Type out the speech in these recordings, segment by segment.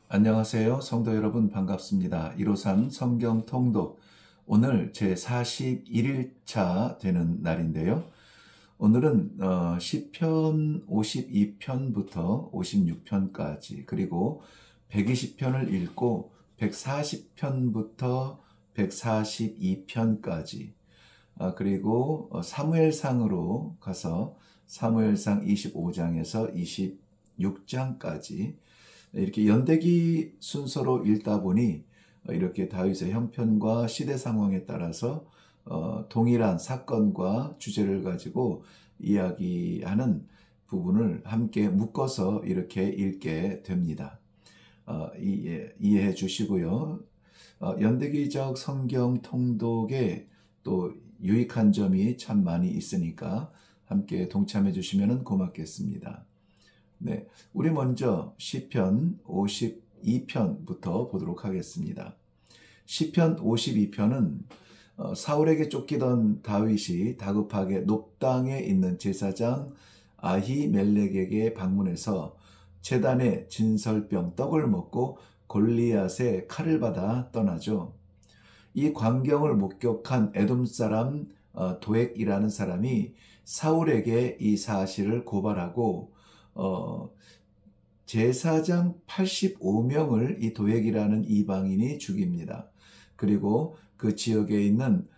안녕하세요. 성도 여러분 반갑습니다. 153 성경 통독. 오늘 제 41일차 되는 날인데요. 오늘은 시편 52편부터 56편까지 그리고 120편을 읽고 140편부터 142편까지 그리고 사무엘상으로 가서 사무엘상 25장에서 26장까지 이렇게 연대기 순서로 읽다 보니 이렇게 다윗의 형편과 시대 상황에 따라서 동일한 사건과 주제를 가지고 이야기하는 부분을 함께 묶어서 이렇게 읽게 됩니다. 이해해 주시고요. 연대기적 성경 통독에 또 유익한 점이 참 많이 있으니까 함께 동참해 주시면 고맙겠습니다. 네, 우리 먼저 시편 52편부터 보도록 하겠습니다. 시편 52편은 사울에게 쫓기던 다윗이 다급하게 높당에 있는 제사장 아히멜렉에게 방문해서 제단의 진설병 떡을 먹고 골리앗의 칼을 받아 떠나죠. 이 광경을 목격한 에돔 사람 도액이라는 사람이 사울에게 이 사실을 고발하고 제사장 85명을 이 도액이라는 이방인이 죽입니다. 그리고 그 지역에 있는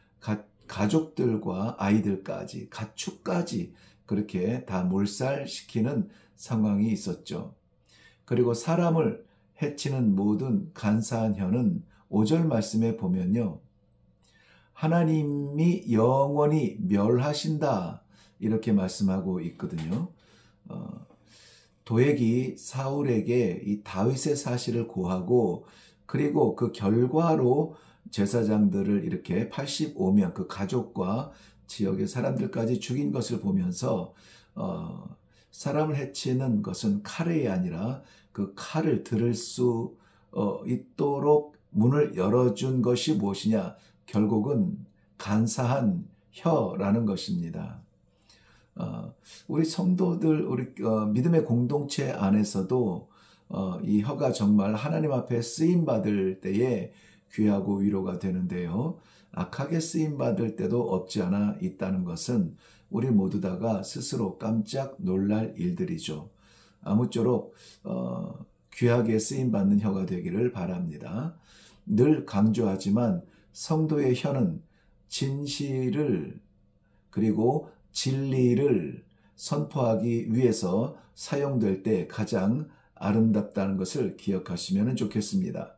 가족들과 아이들까지, 가축까지 그렇게 다 몰살시키는 상황이 있었죠. 그리고 사람을 해치는 모든 간사한 혀는 5절 말씀에 보면요. 하나님이 영원히 멸하신다 이렇게 말씀하고 있거든요. 도액이 사울에게 이 다윗의 사실을 고하고 그리고 그 결과로 제사장들을 이렇게 85명 그 가족과 지역의 사람들까지 죽인 것을 보면서 사람을 해치는 것은 칼이 아니라 그 칼을 들을 수 있도록 문을 열어준 것이 무엇이냐? 결국은 간사한 혀라는 것입니다. 우리 성도들, 우리 믿음의 공동체 안에서도 이 혀가 정말 하나님 앞에 쓰임받을 때에 귀하고 위로가 되는데요. 악하게 쓰임받을 때도 없지 않아 있다는 것은 우리 모두 다가 스스로 깜짝 놀랄 일들이죠. 아무쪼록 귀하게 쓰임받는 혀가 되기를 바랍니다. 늘 강조하지만 성도의 혀는 진실을 그리고 진리를 선포하기 위해서 사용될 때 가장 아름답다는 것을 기억하시면 좋겠습니다.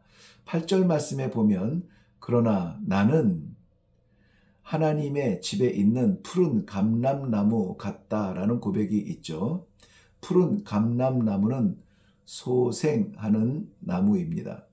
8절 말씀에 보면 그러나 나는 하나님의 집에 있는 푸른 감람나무 같다라는 고백이 있죠. 푸른 감람나무는 소생하는 나무입니다.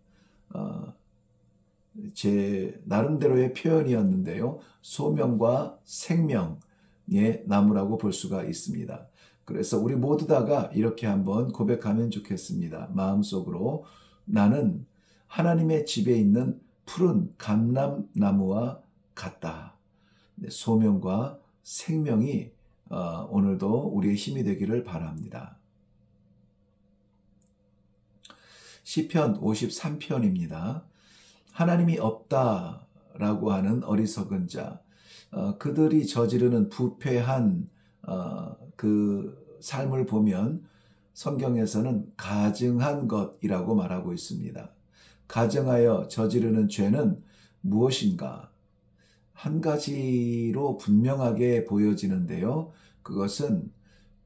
제 나름대로의 표현이었는데요. 소명과 생명의 나무라고 볼 수가 있습니다. 그래서 우리 모두 다가 이렇게 한번 고백하면 좋겠습니다. 마음속으로 나는 하나님의 집에 있는 푸른 감람나무와 같다. 소명과 생명이 오늘도 우리의 힘이 되기를 바랍니다. 시편 53편입니다. 하나님이 없다라고 하는 어리석은 자, 그들이 저지르는 부패한 그 삶을 보면 성경에서는 가증한 것이라고 말하고 있습니다. 가증하여 저지르는 죄는 무엇인가? 한 가지로 분명하게 보여지는데요. 그것은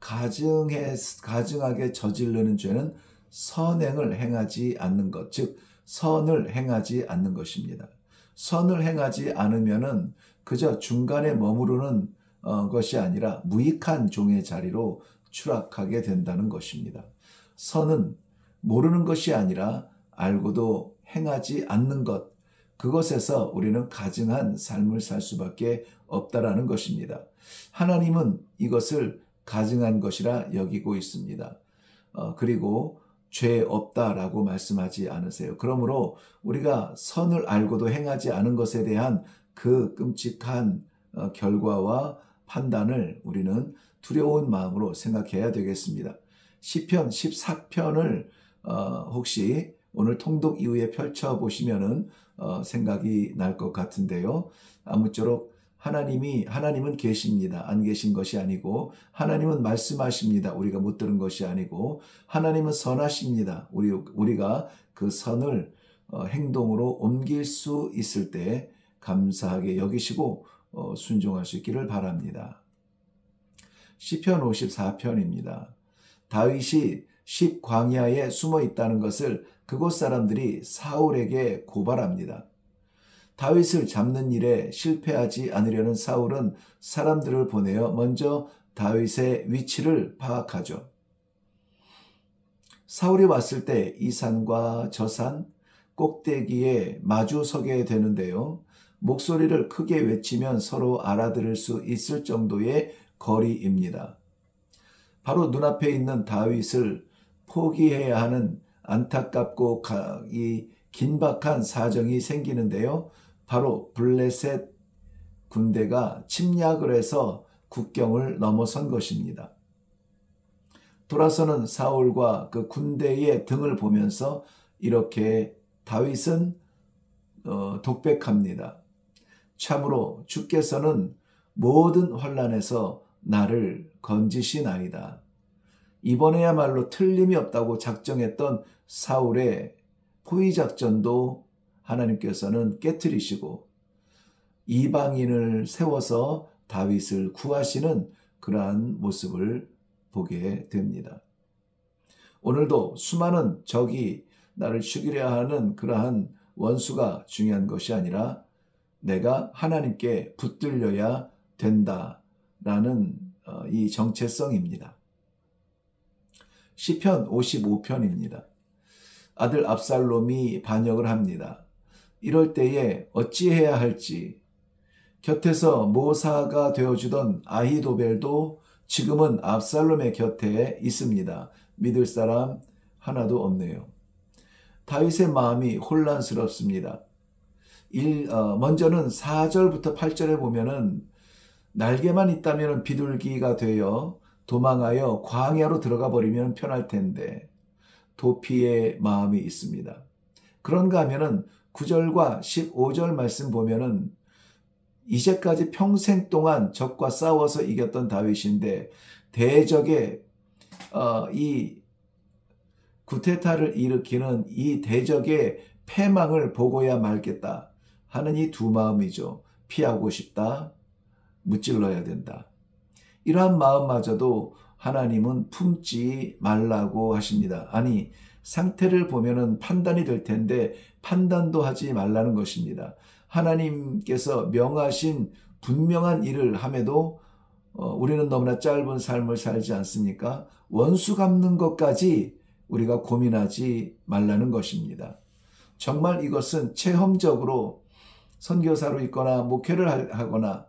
가증하게 저지르는 죄는 선행을 행하지 않는 것, 즉 선을 행하지 않는 것입니다. 선을 행하지 않으면은 그저 중간에 머무르는 것이 아니라 무익한 종의 자리로 추락하게 된다는 것입니다. 선은 모르는 것이 아니라 알고도 행하지 않는 것, 그것에서 우리는 가증한 삶을 살 수밖에 없다라는 것입니다. 하나님은 이것을 가증한 것이라 여기고 있습니다. 그리고 죄 없다라고 말씀하지 않으세요. 그러므로 우리가 선을 알고도 행하지 않은 것에 대한 그 끔찍한 결과와 판단을 우리는 두려운 마음으로 생각해야 되겠습니다. 시편 14편을 혹시 오늘 통독 이후에 펼쳐보시면은 생각이 날 것 같은데요. 아무쪼록 하나님은 계십니다. 안 계신 것이 아니고, 하나님은 말씀하십니다. 우리가 못 들은 것이 아니고, 하나님은 선하십니다. 우리가 그 선을 행동으로 옮길 수 있을 때 감사하게 여기시고 순종할 수 있기를 바랍니다. 시편 54편입니다. 다윗이 십 광야에 숨어 있다는 것을 그곳 사람들이 사울에게 고발합니다. 다윗을 잡는 일에 실패하지 않으려는 사울은 사람들을 보내어 먼저 다윗의 위치를 파악하죠. 사울이 왔을 때 이 산과 저 산 꼭대기에 마주 서게 되는데요. 목소리를 크게 외치면 서로 알아들을 수 있을 정도의 거리입니다. 바로 눈앞에 있는 다윗을 포기해야 하는 안타깝고 이 긴박한 사정이 생기는데요. 바로 블레셋 군대가 침략을 해서 국경을 넘어선 것입니다. 돌아서는 사울과 그 군대의 등을 보면서 이렇게 다윗은 독백합니다. 참으로 주께서는 모든 환난에서 나를 건지시나이다. 이번에야말로 틀림이 없다고 작정했던 사울의 포위작전도 하나님께서는 깨트리시고 이방인을 세워서 다윗을 구하시는 그러한 모습을 보게 됩니다. 오늘도 수많은 적이 나를 죽이려 하는 그러한 원수가 중요한 것이 아니라 내가 하나님께 붙들려야 된다라는 이 정체성입니다. 시편 55편입니다. 아들 압살롬이 반역을 합니다. 이럴 때에 어찌해야 할지 곁에서 모사가 되어주던 아히도벨도 지금은 압살롬의 곁에 있습니다. 믿을 사람 하나도 없네요. 다윗의 마음이 혼란스럽습니다. 먼저는 4절부터 8절에 보면은 날개만 있다면 비둘기가 되어 도망하여 광야로 들어가 버리면 편할 텐데 도피의 마음이 있습니다. 그런가 하면은 9절과 15절 말씀 보면은 이제까지 평생 동안 적과 싸워서 이겼던 다윗인데 대적의 이 구테타를 일으키는 이 대적의 패망을 보고야 말겠다 하는 이 두 마음이죠. 피하고 싶다, 무찔러야 된다. 이러한 마음마저도 하나님은 품지 말라고 하십니다. 아니, 상태를 보면은 판단이 될 텐데 판단도 하지 말라는 것입니다. 하나님께서 명하신 분명한 일을 함에도 우리는 너무나 짧은 삶을 살지 않습니까? 원수 갚는 것까지 우리가 고민하지 말라는 것입니다. 정말 이것은 체험적으로 선교사로 있거나 목회를 하거나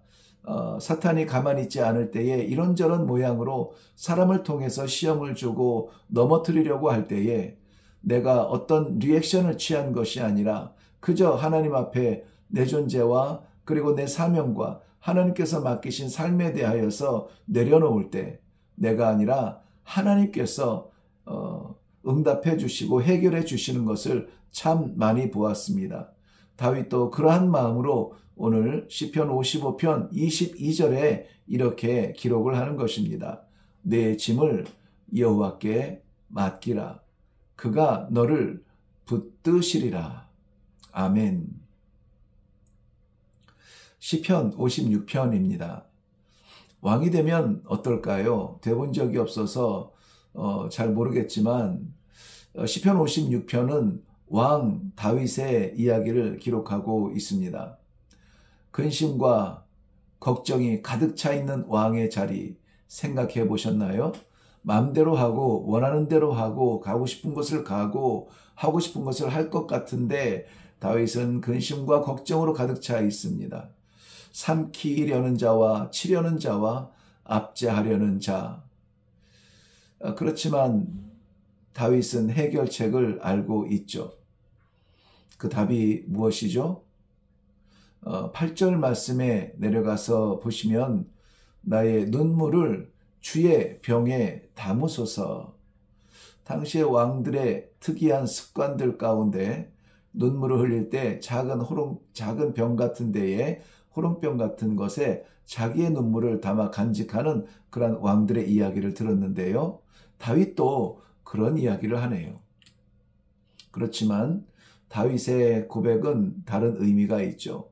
사탄이 가만히 있지 않을 때에 이런저런 모양으로 사람을 통해서 시험을 주고 넘어뜨리려고 할 때에 내가 어떤 리액션을 취한 것이 아니라 그저 하나님 앞에 내 존재와 그리고 내 사명과 하나님께서 맡기신 삶에 대하여서 내려놓을 때 내가 아니라 하나님께서 응답해 주시고 해결해 주시는 것을 참 많이 보았습니다. 다윗도 그러한 마음으로 오늘 시편 55편 22절에 이렇게 기록을 하는 것입니다. 내 짐을 여호와께 맡기라. 그가 너를 붙드시리라. 아멘. 시편 56편입니다. 왕이 되면 어떨까요? 돼본 적이 없어서 잘 모르겠지만 시편 56편은 왕 다윗의 이야기를 기록하고 있습니다. 근심과 걱정이 가득 차 있는 왕의 자리 생각해 보셨나요? 마음대로 하고 원하는 대로 하고 가고 싶은 곳을 가고 하고 싶은 것을 할 것 같은데 다윗은 근심과 걱정으로 가득 차 있습니다. 삼키려는 자와 치려는 자와 압제하려는 자. 그렇지만 다윗은 해결책을 알고 있죠. 그 답이 무엇이죠? 8절 말씀에 내려가서 보시면 나의 눈물을 주의 병에 담으소서. 당시의 왕들의 특이한 습관들 가운데 눈물을 흘릴 때 작은 병 같은 데에 호름병 같은 것에 자기의 눈물을 담아 간직하는 그런 왕들의 이야기를 들었는데요. 다윗도 그런 이야기를 하네요. 그렇지만 다윗의 고백은 다른 의미가 있죠.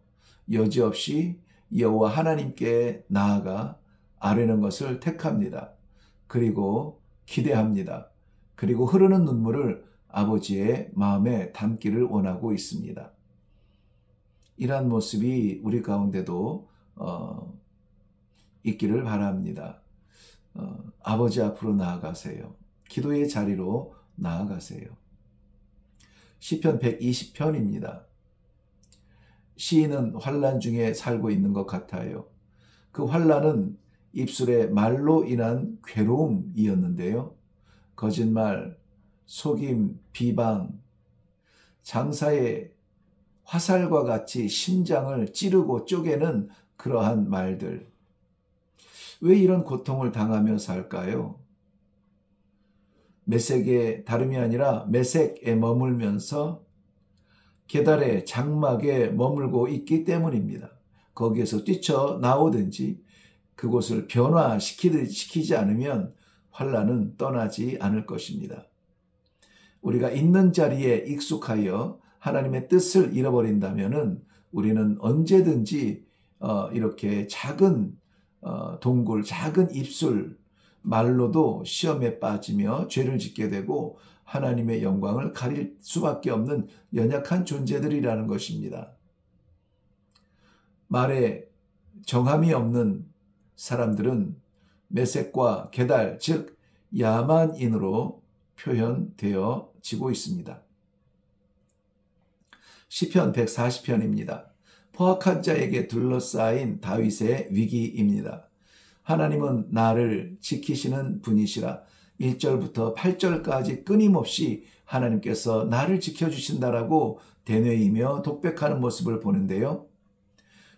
여지없이 여호와 하나님께 나아가 아뢰는 것을 택합니다. 그리고 기대합니다. 그리고 흐르는 눈물을 아버지의 마음에 담기를 원하고 있습니다. 이러한 모습이 우리 가운데도 있기를 바랍니다. 아버지 앞으로 나아가세요. 기도의 자리로 나아가세요. 시편 120편입니다. 시인은 환난 중에 살고 있는 것 같아요. 그 환난은 입술에 말로 인한 괴로움이었는데요. 거짓말, 속임, 비방, 장사의 화살과 같이 심장을 찌르고 쪼개는 그러한 말들. 왜 이런 고통을 당하며 살까요? 메색에 다름이 아니라 메색에 머물면서 계달의 장막에 머물고 있기 때문입니다. 거기에서 뛰쳐나오든지 그곳을 변화시키지 않으면 환난은 떠나지 않을 것입니다. 우리가 있는 자리에 익숙하여 하나님의 뜻을 잃어버린다면 우리는 언제든지 이렇게 작은 동굴, 작은 입술 말로도 시험에 빠지며 죄를 짓게 되고 하나님의 영광을 가릴 수밖에 없는 연약한 존재들이라는 것입니다. 말에 정함이 없는 사람들은 메색과 계달, 즉 야만인으로 표현되어지고 있습니다. 시편 140편입니다. 포악한 자에게 둘러싸인 다윗의 위기입니다. 하나님은 나를 지키시는 분이시라. 1절부터 8절까지 끊임없이 하나님께서 나를 지켜주신다라고 되뇌이며 독백하는 모습을 보는데요.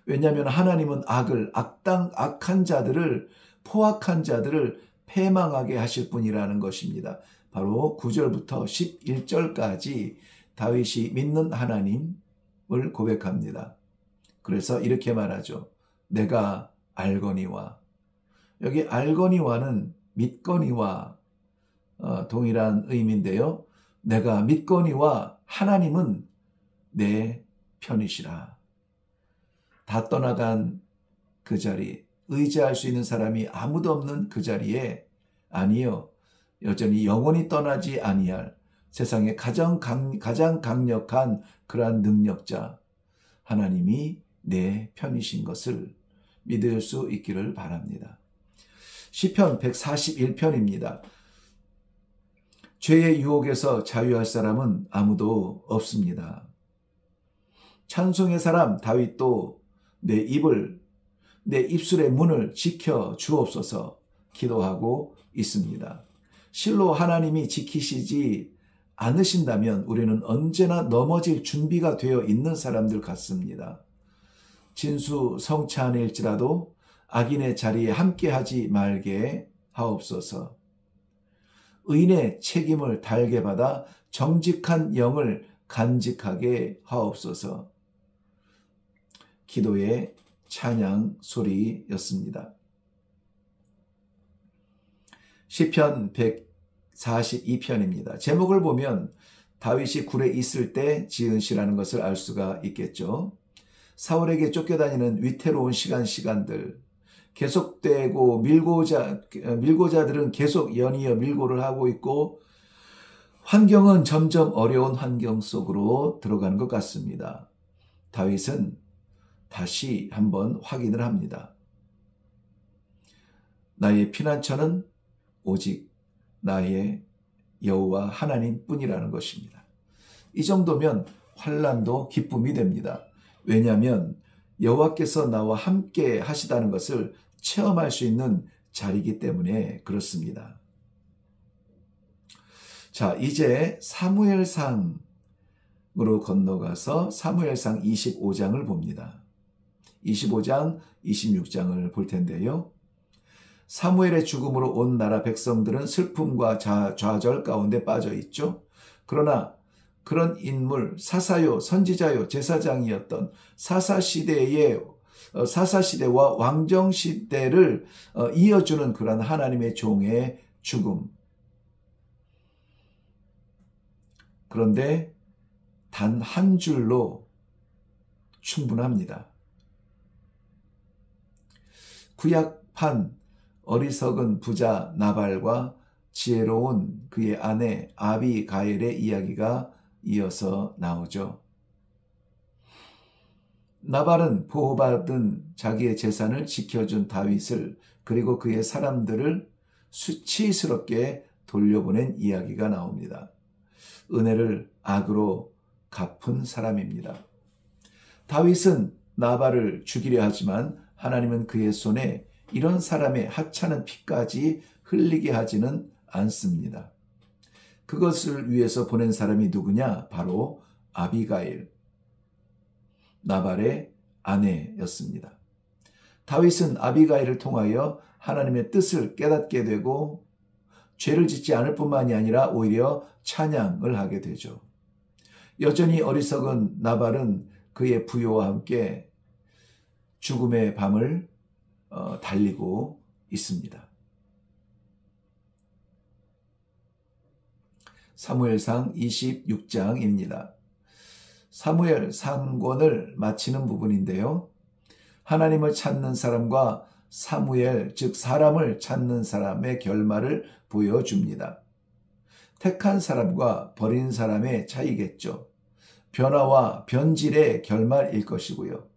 왜냐하면 하나님은 악한 자들을, 포악한 자들을 패망하게 하실 분이라는 것입니다. 바로 9절부터 11절까지 다윗이 믿는 하나님을 고백합니다. 그래서 이렇게 말하죠. 내가 알거니와. 여기 알거니와는 믿거니와 동일한 의미인데요. 내가 믿거니와 하나님은 내 편이시라. 다 떠나간 그 자리, 의지할 수 있는 사람이 아무도 없는 그 자리에 아니요, 여전히 영원히 떠나지 아니할 세상에 가장 강력한 그러한 능력자 하나님이 내 편이신 것을 믿을 수 있기를 바랍니다. 시편 141편입니다. 죄의 유혹에서 자유할 사람은 아무도 없습니다. 찬송의 사람 다윗도 내 입술의 문을 지켜 주옵소서 기도하고 있습니다. 실로 하나님이 지키시지 않으신다면 우리는 언제나 넘어질 준비가 되어 있는 사람들 같습니다. 진수성찬일지라도 악인의 자리에 함께하지 말게 하옵소서. 의인의 책임을 달게 받아 정직한 영을 간직하게 하옵소서. 기도의 찬양 소리였습니다. 시편 142편입니다. 제목을 보면 다윗이 굴에 있을 때 지은 시라는 것을 알 수가 있겠죠. 사울에게 쫓겨다니는 위태로운 시간들, 계속되고 밀고자들은 계속 연이어 밀고를 하고 있고 환경은 점점 어려운 환경 속으로 들어가는 것 같습니다. 다윗은 다시 한번 확인을 합니다. 나의 피난처는 오직 나의 여호와 하나님뿐이라는 것입니다. 이 정도면 환난도 기쁨이 됩니다. 왜냐하면 여호와께서 나와 함께 하시다는 것을 체험할 수 있는 자리이기 때문에 그렇습니다. 자, 이제 사무엘상으로 건너가서 사무엘상 25장을 봅니다. 25장, 26장을 볼 텐데요. 사무엘의 죽음으로 온 나라 백성들은 슬픔과 좌절 가운데 빠져 있죠. 그러나 그런 인물, 사사요, 선지자요, 제사장이었던 사사시대와 왕정시대를 이어주는 그런 하나님의 종의 죽음. 그런데 단 한 줄로 충분합니다. 구약판 어리석은 부자 나발과 지혜로운 그의 아내 아비가일의 이야기가 이어서 나오죠. 나발은 보호받은 자기의 재산을 지켜준 다윗을 그리고 그의 사람들을 수치스럽게 돌려보낸 이야기가 나옵니다. 은혜를 악으로 갚은 사람입니다. 다윗은 나발을 죽이려 하지만 하나님은 그의 손에 이런 사람의 하찮은 피까지 흘리게 하지는 않습니다. 그것을 위해서 보낸 사람이 누구냐? 바로 아비가일, 나발의 아내였습니다. 다윗은 아비가일을 통하여 하나님의 뜻을 깨닫게 되고 죄를 짓지 않을 뿐만이 아니라 오히려 찬양을 하게 되죠. 여전히 어리석은 나발은 그의 부요와 함께 죽음의 밤을 달리고 있습니다. 사무엘상 26장입니다. 사무엘 상권을 마치는 부분인데요. 하나님을 찾는 사람과 사무엘, 즉 사람을 찾는 사람의 결말을 보여줍니다. 택한 사람과 버린 사람의 차이겠죠. 변화와 변질의 결말일 것이고요.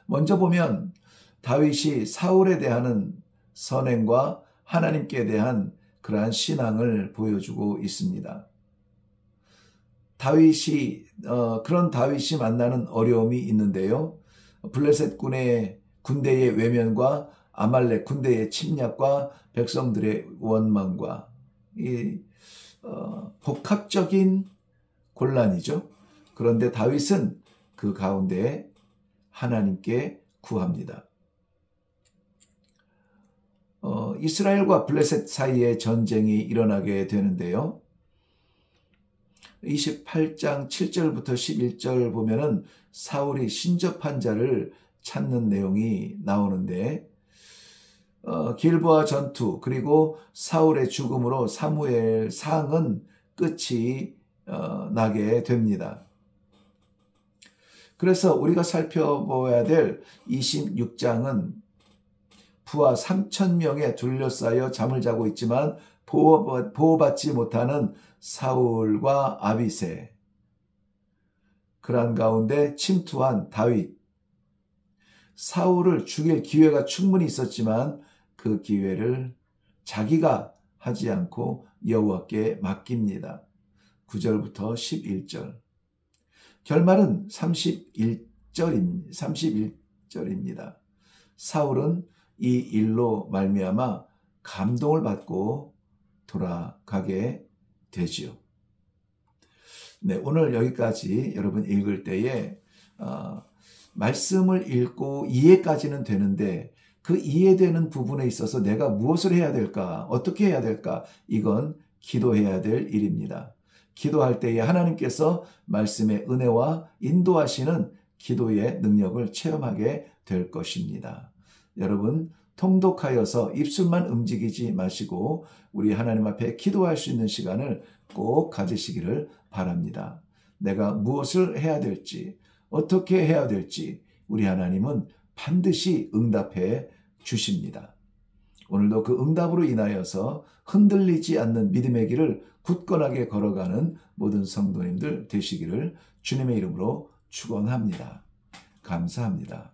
먼저 보면 다윗이 사울에 대한 선행과 하나님께 대한 그러한 신앙을 보여주고 있습니다. 그런 다윗이 만나는 어려움이 있는데요. 블레셋 군대의 외면과 아말렉 군대의 침략과 백성들의 원망과 복합적인 곤란이죠. 그런데 다윗은 그 가운데 하나님께 구합니다. 이스라엘과 블레셋 사이에 전쟁이 일어나게 되는데요. 28장 7절부터 11절 보면은 사울이 신접한 자를 찾는 내용이 나오는데 길보아 전투 그리고 사울의 죽음으로 사무엘 상은 끝이 나게 됩니다. 그래서 우리가 살펴봐야 될 26장은 부하 3,000명에 둘러싸여 잠을 자고 있지만 보호받지 못하는 사울과 아비새, 그런 가운데 침투한 다윗, 사울을 죽일 기회가 충분히 있었지만 그 기회를 자기가 하지 않고 여호와께 맡깁니다. 9절부터 11절. 결말은 31절입니다. 사울은 이 일로 말미암아 감동을 받고 돌아가게 되지요. 네, 오늘 여기까지 여러분 읽을 때에 말씀을 읽고 이해까지는 되는데 그 이해되는 부분에 있어서 내가 무엇을 해야 될까? 어떻게 해야 될까? 이건 기도해야 될 일입니다. 기도할 때에 하나님께서 말씀의 은혜와 인도하시는 기도의 능력을 체험하게 될 것입니다. 여러분 통독하여서 입술만 움직이지 마시고 우리 하나님 앞에 기도할 수 있는 시간을 꼭 가지시기를 바랍니다. 내가 무엇을 해야 될지, 어떻게 해야 될지 우리 하나님은 반드시 응답해 주십니다. 오늘도 그 응답으로 인하여서 흔들리지 않는 믿음의 길을 굳건하게 걸어가는 모든 성도님들 되시기를 주님의 이름으로 축원합니다. 감사합니다.